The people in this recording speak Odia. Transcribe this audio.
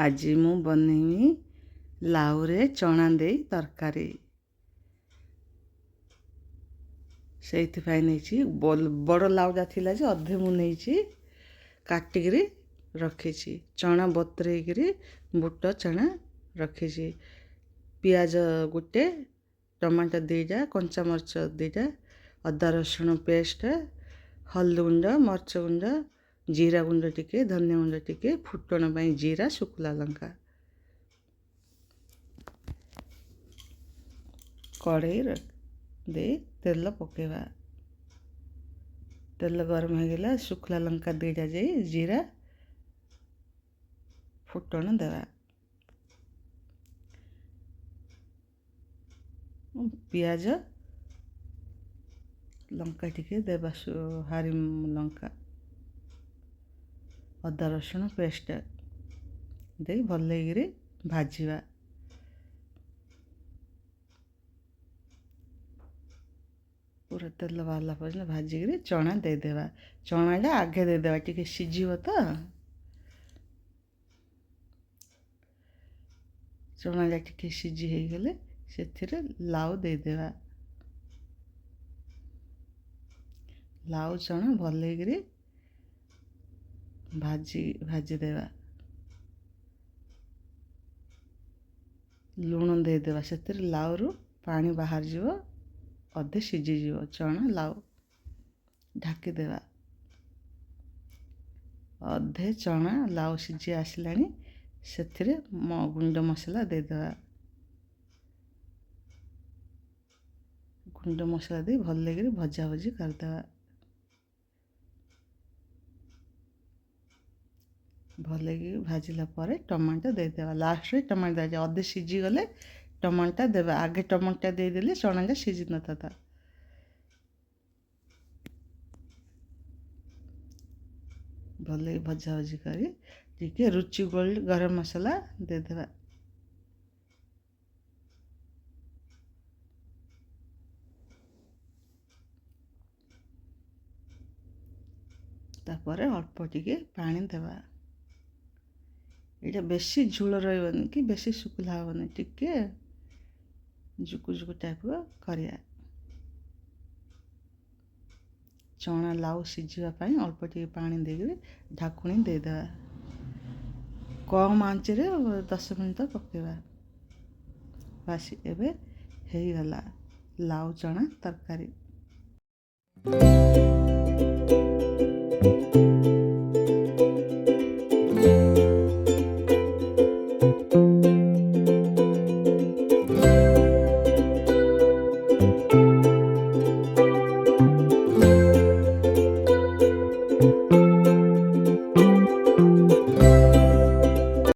ଆଜି ମୁଁ ବନେଇବି ଲାଉରେ ଚଣା ଦେଇ ତରକାରୀ। ସେଇଥିପାଇଁ ନେଇଛି ବଡ଼ ଲାଉଟା ଥିଲା ଯେ ଅଧେ ମୁଁ ନେଇଛି କାଟିକିରି ରଖିଛି। ଚଣା ବତୁରେଇକିରି ବୁଟ ଚଣା ରଖିଛି। ପିଆଜ ଗୋଟେ, ଟମାଟୋ ଦୁଇଟା, କଞ୍ଚାମରିଚ ଦୁଇଟା, ଅଦା ରସୁଣ ପେଷ୍ଟ, ହଳଦୀ ଗୁଣ୍ଡ, ମରିଚ ଗୁଣ୍ଡ, ଜିରା ଗୁଣ୍ଡ ଟିକେ, ଧନିଆ ଗୁଣ୍ଡ ଟିକେ, ଫୁଟଣ ପାଇଁ ଜିରା, ଶୁଖିଲା ଲଙ୍କା। କଢ଼େଇ ଦେଇ ତେଲ ପକାଇବା। ତେଲ ଗରମ ହେଇଗଲା, ଶୁଖିଲା ଲଙ୍କା ଦୁଇଟା ଦେଇ ଜିରା ଫୁଟଣ ଦେବା। ପିଆଜ ଲଙ୍କା ଟିକେ ଦେବା, ହାରି ଲଙ୍କା, ଅଦା ରସୁଣ ପେଷ୍ଟ ଦେଇ ଭଲକିରି ଭାଜିବା। ପୁରା ତେଲ ବାହାରିଲା ପର୍ଯ୍ୟନ୍ତ ଭାଜିକିରି ଚଣା ଦେଇଦେବା। ଚଣାଟା ଆଗେ ଦେଇଦେବା, ଟିକେ ସିଝିବ ତ। ଚଣାଟା ଟିକେ ସିଝି ହେଇଗଲେ ସେଥିରେ ଲାଉ ଦେଇଦେବା। ଲାଉ ଚଣା ଭଲକିରି ଭାଜିଦେବା। ଲୁଣ ଦେଇଦେବା, ସେଥିରେ ଲାଉରୁ ପାଣି ବାହାରିଯିବ, ଅଧେ ସିଝିଯିବ ଚଣା ଲାଉ। ଢାଙ୍କିଦେବା। ଅଧେ ଚଣା ଲାଉ ସିଝି ଆସିଲାଣି, ସେଥିରେ ଗୁଣ୍ଡ ମସଲା ଦେଇଦେବା। ଗୁଣ୍ଡ ମସଲା ଦେଇ ଭଲକିରି ଭଜାଭଜି କରିଦେବା। ଭଲକି ଭାଜିଲା ପରେ ଟମାଟୋ ଦେଇଦେବା। ଲାଷ୍ଟରେ ଟମାଟୋ ଦେବା। ଅଧେ ସିଝିଗଲେ ଟମାଟୋ ଦେବା। ଆଗେ ଟମାଟୋ ଦେଇଦେଲେ ଚଣାଟା ସିଝି ନଥାନ୍ତା। ଭଲକି ଭଜାଭଜି କରି ଟିକେ ରୁଚି ଗୋଲ୍ଡ ଗରମ ମସଲା ଦେଇଦେବା। ତାପରେ ଅଳ୍ପ ଟିକେ ପାଣି ଦେବା। ଏଇଟା ବେଶୀ ଝୋଳ ରହିବନି କି ବେଶୀ ଶୁଖିଲା ହେବନି, ଟିକେ ଜୁକୁ ଜୁକୁ ଟାଇପ୍ର କରିବା। ଚଣା ଲାଉ ସିଝିବା ପାଇଁ ଅଳ୍ପ ଟିକେ ପାଣି ଦେଇକରି ଢାଙ୍କୁଣୀ ଦେଇଦେବା। କମ୍ ଆଞ୍ଚରେ 10 ମିନିଟ୍ ପକାଇବା। ବାସ୍ ଏବେ ହେଇଗଲା ଲାଉ ଚଣା ତରକାରୀ।